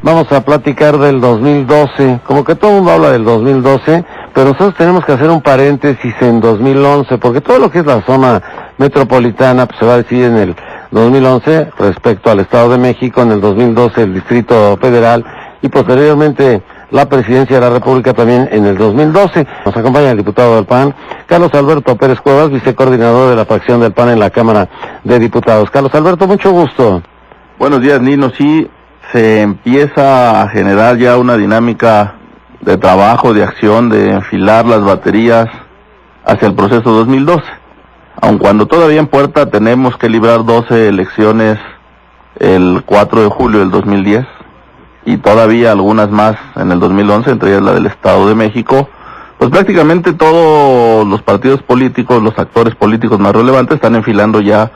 Vamos a platicar del 2012, como que todo el mundo habla del 2012, pero nosotros tenemos que hacer un paréntesis en 2011, porque todo lo que es la zona metropolitana pues, se va a decidir en el 2011 respecto al Estado de México, en el 2012 el Distrito Federal y posteriormente la Presidencia de la República también en el 2012. Nos acompaña el diputado del PAN, Carlos Alberto Pérez Cuevas, vicecoordinador de la fracción del PAN en la Cámara de Diputados. Carlos Alberto, mucho gusto. Buenos días, Nino. Sí, se empieza a generar ya una dinámica de trabajo, de acción, de enfilar las baterías hacia el proceso 2012. Aun cuando todavía en puerta tenemos que librar 12 elecciones el 4 de julio del 2010 y todavía algunas más en el 2011, entre ellas la del Estado de México, pues prácticamente todos los partidos políticos, los actores políticos más relevantes están enfilando ya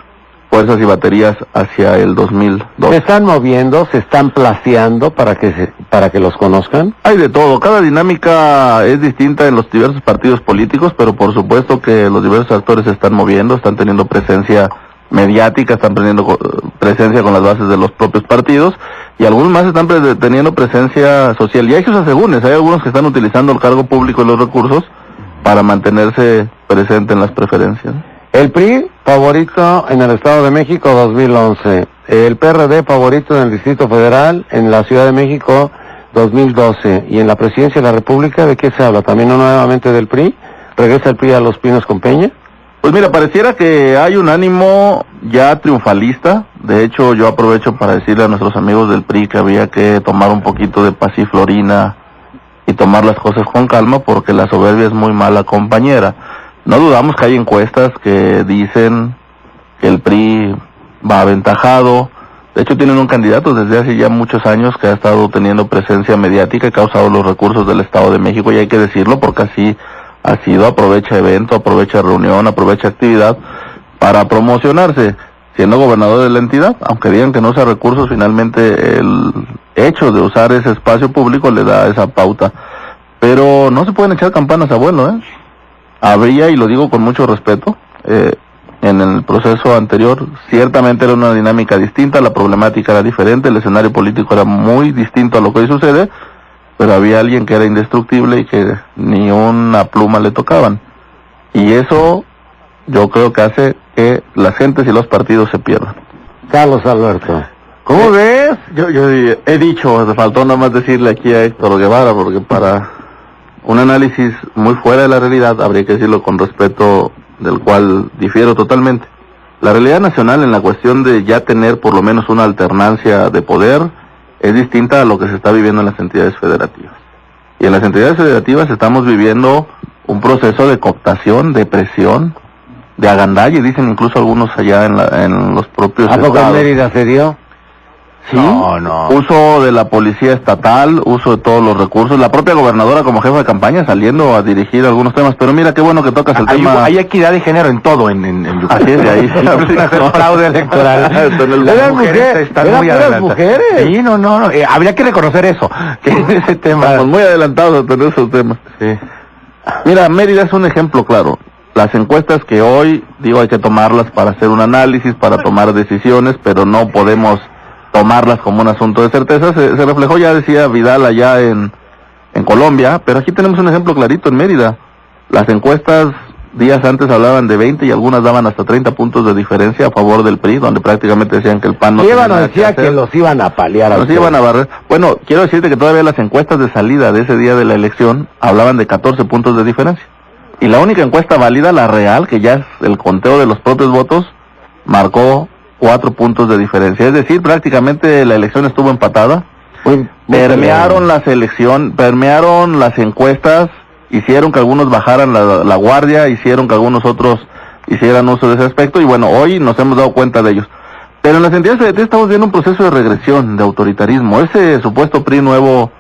fuerzas y baterías hacia el 2012. ¿Se están moviendo, se están placeando para que los conozcan? Hay de todo, cada dinámica es distinta en los diversos partidos políticos, pero por supuesto que los diversos actores se están moviendo, están teniendo presencia mediática, están teniendo presencia con las bases de los propios partidos, y algunos más están teniendo presencia social. Y hay sus asegúnes, hay algunos que están utilizando el cargo público y los recursos para mantenerse presente en las preferencias. El PRI favorito en el Estado de México 2011, el PRD favorito en el Distrito Federal en la Ciudad de México 2012, y en la Presidencia de la República, ¿de qué se habla? ¿También nuevamente del PRI? ¿Regresa el PRI a Los Pinos con Peña? Pues mira, pareciera que hay un ánimo ya triunfalista. De hecho, yo aprovecho para decirle a nuestros amigos del PRI que había que tomar un poquito de pasiflorina y tomar las cosas con calma, porque la soberbia es muy mala compañera. No dudamos que hay encuestas que dicen que el PRI va aventajado. De hecho, tienen un candidato desde hace ya muchos años que ha estado teniendo presencia mediática y que ha usado los recursos del Estado de México, y hay que decirlo porque así ha sido, aprovecha evento, aprovecha reunión, aprovecha actividad para promocionarse, siendo gobernador de la entidad. Aunque digan que no usa recursos, finalmente el hecho de usar ese espacio público le da esa pauta. Pero no se pueden echar campanas a vuelo, Habría, y lo digo con mucho respeto, en el proceso anterior ciertamente era una dinámica distinta, la problemática era diferente, el escenario político era muy distinto a lo que hoy sucede, pero había alguien que era indestructible y que ni una pluma le tocaban. Y eso yo creo que hace que las gentes y los partidos se pierdan. Carlos Alberto, ¿cómo ves? Yo he dicho, me faltó nada más decirle aquí a Héctor Guevara, porque para un análisis muy fuera de la realidad, habría que decirlo con respeto, del cual difiero totalmente. La realidad nacional en la cuestión de ya tener por lo menos una alternancia de poder es distinta a lo que se está viviendo en las entidades federativas. Y en las entidades federativas estamos viviendo un proceso de cooptación, de presión, de agandalle, dicen incluso algunos allá en los propios estados. ¿A poco en Mérida se dio? Sí, no. Uso de la policía estatal, uso de todos los recursos, la propia gobernadora como jefa de campaña saliendo a dirigir algunos temas, pero mira qué bueno que tocas el tema. Hay equidad de género en todo, en Yucatán. Así es, de ahí sí. Fraude electoral. Las mujeres están muy adelantadas. Mujeres. Sí, no, habría que reconocer eso, que ese tema. Estamos muy adelantados a tener esos temas. Sí. Mira, Mérida es un ejemplo claro. Las encuestas que hoy, hay que tomarlas para hacer un análisis, para tomar decisiones, pero no podemos tomarlas como un asunto de certeza. Se reflejó, ya decía Vidal allá en Colombia, pero aquí tenemos un ejemplo clarito en Mérida. Las encuestas días antes hablaban de 20 y algunas daban hasta 30 puntos de diferencia a favor del PRI, donde prácticamente decían que el PAN no tenía nada decía que los iban a paliar. Los iban a barrer. Bueno, quiero decirte que todavía las encuestas de salida de ese día de la elección hablaban de 14 puntos de diferencia. Y la única encuesta válida, la real, que ya es el conteo de los propios votos, marcó 4 puntos de diferencia. Es decir, prácticamente la elección estuvo empatada. Permearon las encuestas, hicieron que algunos bajaran la guardia, hicieron que algunos otros hicieran uso de ese aspecto, y bueno, hoy nos hemos dado cuenta de ellos. Pero en las entidades federativas estamos viendo un proceso de regresión, de autoritarismo. Ese supuesto PRI nuevo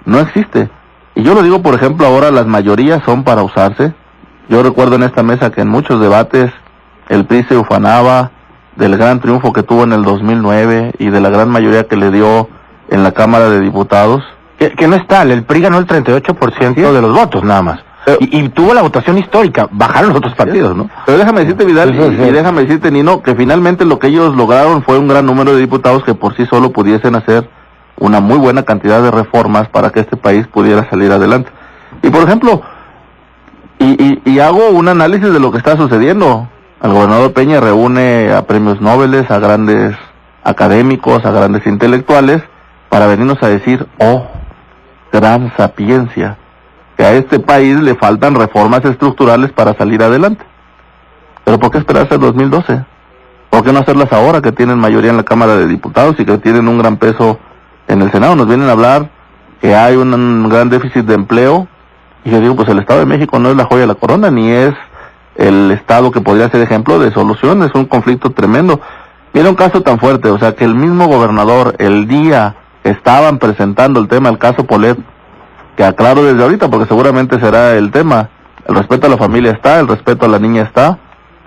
no existe. Y yo lo digo, por ejemplo, ahora las mayorías son para usarse. Yo recuerdo en esta mesa que en muchos debates el PRI se ufanaba del gran triunfo que tuvo en el 2009 y de la gran mayoría que le dio en la Cámara de Diputados. Que no es tal, el PRI ganó el 38% de los votos nada más. Y tuvo la votación histórica, bajaron los otros partidos, ¿no? Pero déjame decirte, Vidal, y déjame decirte, Nino, que finalmente lo que ellos lograron fue un gran número de diputados que por sí solo pudiesen hacer una muy buena cantidad de reformas para que este país pudiera salir adelante. Y por ejemplo, y hago un análisis de lo que está sucediendo. El gobernador Peña reúne a premios Nobel, a grandes académicos, a grandes intelectuales, para venirnos a decir, oh, gran sapiencia, que a este país le faltan reformas estructurales para salir adelante. Pero ¿por qué esperarse al 2012? ¿Por qué no hacerlas ahora que tienen mayoría en la Cámara de Diputados y que tienen un gran peso en el Senado? Nos vienen a hablar que hay un gran déficit de empleo, y yo digo, pues el Estado de México no es la joya de la corona, ni es el Estado que podría ser ejemplo de solución, es un conflicto tremendo. Mira un caso tan fuerte, o sea, que el mismo gobernador, el día que estaban presentando el tema, el caso Polet, que aclaro desde ahorita, porque seguramente será el tema, el respeto a la familia está, el respeto a la niña está,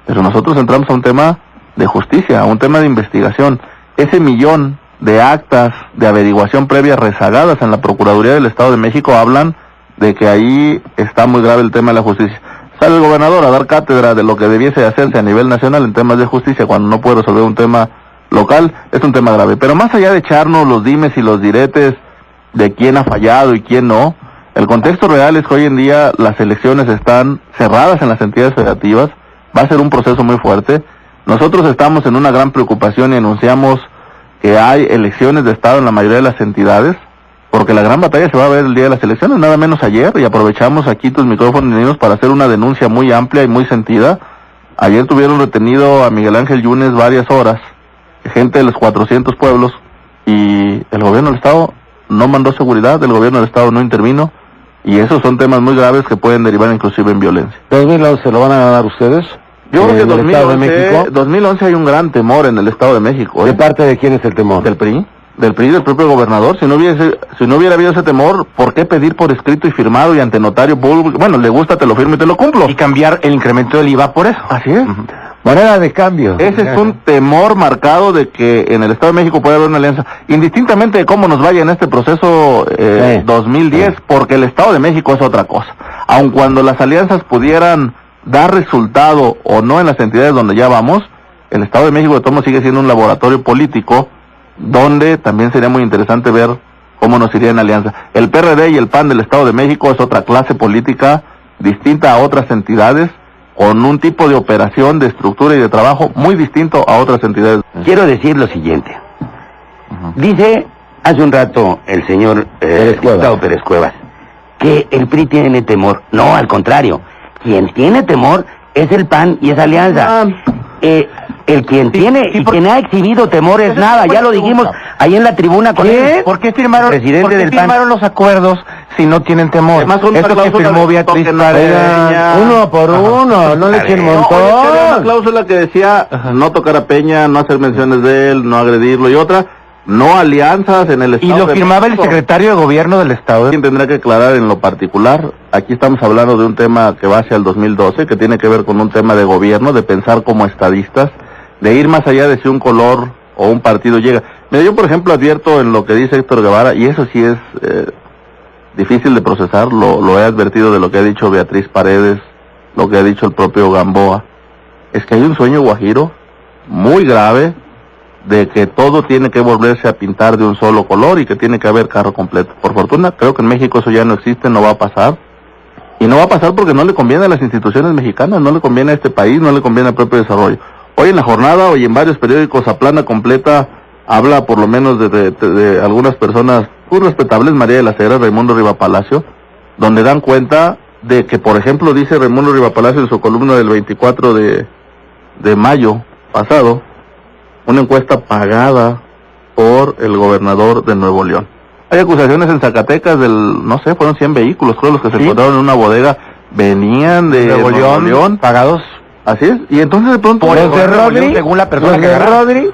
pero nosotros entramos a un tema de justicia, a un tema de investigación. Ese millón de actas de averiguación previa rezagadas en la Procuraduría del Estado de México hablan de que ahí está muy grave el tema de la justicia. Sale el gobernador a dar cátedra de lo que debiese hacerse a nivel nacional en temas de justicia cuando no puede resolver un tema local, es un tema grave. Pero más allá de echarnos los dimes y los diretes de quién ha fallado y quién no, el contexto real es que hoy en día las elecciones están cerradas en las entidades federativas, va a ser un proceso muy fuerte. Nosotros estamos en una gran preocupación y anunciamos que hay elecciones de Estado en la mayoría de las entidades, porque la gran batalla se va a ver el día de las elecciones, nada menos ayer, y aprovechamos aquí tus micrófonos para hacer una denuncia muy amplia y muy sentida. Ayer tuvieron retenido a Miguel Ángel Yunes varias horas, gente de los 400 pueblos, y el gobierno del Estado no mandó seguridad, el gobierno del Estado no intervino, y esos son temas muy graves que pueden derivar inclusive en violencia. ¿2011 lo van a ganar ustedes? Yo creo que ¿En el Estado de México? 2011 hay un gran temor en el Estado de México. ¿De parte de quién es el temor? Del PRI, del propio gobernador. Si no hubiera habido ese temor, ¿por qué pedir por escrito y firmado y ante notario público? Bueno, le gusta, te lo firmo y te lo cumplo. Y cambiar el incremento del IVA por eso. Así es. Moneda de cambio. Ese es un temor marcado de que en el Estado de México puede haber una alianza, indistintamente de cómo nos vaya en este proceso 2010, porque el Estado de México es otra cosa. Aun cuando las alianzas pudieran dar resultado o no en las entidades donde ya vamos, el Estado de México de todos modos sigue siendo un laboratorio político donde también sería muy interesante ver cómo nos iría en alianza. El PRD y el PAN del Estado de México es otra clase política distinta a otras entidades, con un tipo de operación, de estructura y de trabajo muy distinto a otras entidades. Quiero decir lo siguiente. Dice hace un rato el señor diputado Pérez Cuevas que el PRI tiene temor. No, al contrario. Quien tiene temor es el PAN y esa alianza. El quien tiene y quien ha exhibido temor es nada, ya lo dijimos ahí en la tribuna con él. ¿Por qué firmaron, firmaron los acuerdos si no tienen temor? Además, esto que firmó Beatriz Paredes, uno por uno, no le echen montón. Había una cláusula que decía no tocar a Peña, no hacer menciones de él, no agredirlo, y otra, no alianzas en el Estado. Y lo firmaba el secretario de gobierno del Estado. Quien tendrá que aclarar en lo particular, aquí estamos hablando de un tema que va hacia el 2012, que tiene que ver con un tema de gobierno, de pensar como estadistas, de ir más allá de si un color o un partido llega. Mira, yo por ejemplo advierto en lo que dice Héctor Guevara, y eso sí es difícil de procesar, lo he advertido de lo que ha dicho Beatriz Paredes, lo que ha dicho el propio Gamboa, es que hay un sueño guajiro muy grave de que todo tiene que volverse a pintar de un solo color y que tiene que haber carro completo. Por fortuna, creo que en México eso ya no existe, no va a pasar. Y no va a pasar porque no le conviene a las instituciones mexicanas, no le conviene a este país, no le conviene al propio desarrollo. Hoy en La Jornada, hoy en varios periódicos a plana completa, habla por lo menos de algunas personas muy respetables, María de la Cera, Raimundo Riva Palacio, donde dan cuenta de que, por ejemplo, dice Raimundo Riva Palacio en su columna del 24 de mayo pasado, una encuesta pagada por el gobernador de Nuevo León. Hay acusaciones en Zacatecas no sé, fueron 100 vehículos, creo, los que se encontraron en una bodega, venían de Nuevo León, pagados. Así es, y entonces de pronto... Por de Rodri, según la persona que Rodri.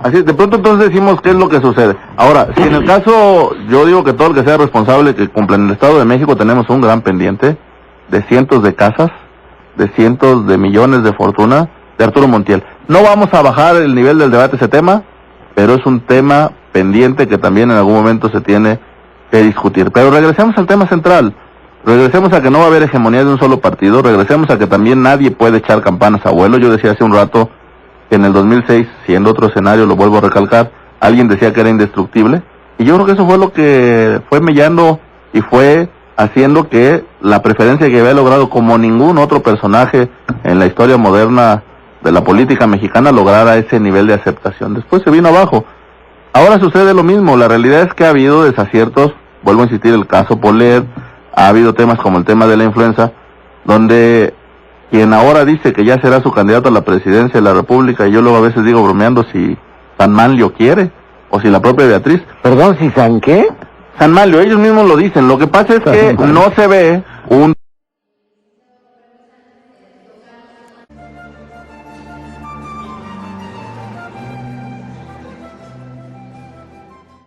Así es, de pronto entonces decimos qué es lo que sucede. Ahora, si en el caso, yo digo que todo el que sea responsable que cumpla en el Estado de México, tenemos un gran pendiente de cientos de casas, de cientos de millones de fortuna de Arturo Montiel. No vamos a bajar el nivel del debate ese tema, pero es un tema pendiente que también en algún momento se tiene que discutir. Pero regresemos al tema central. Regresemos a que no va a haber hegemonía de un solo partido, regresemos a que también nadie puede echar campanas a vuelo. Yo decía hace un rato que en el 2006, siendo otro escenario, lo vuelvo a recalcar, alguien decía que era indestructible. Y yo creo que eso fue lo que fue mellando y fue haciendo que la preferencia que había logrado como ningún otro personaje en la historia moderna de la política mexicana lograra ese nivel de aceptación. Después se vino abajo. Ahora sucede lo mismo. La realidad es que ha habido desaciertos. Vuelvo a insistir, el caso Polet, ha habido temas como el tema de la influenza, donde quien ahora dice que ya será su candidato a la presidencia de la República, y yo luego a veces digo bromeando si San Manlio quiere, o si la propia Beatriz. Perdón, ¿si San qué? San Manlio, ellos mismos lo dicen. Lo que pasa es que no se ve un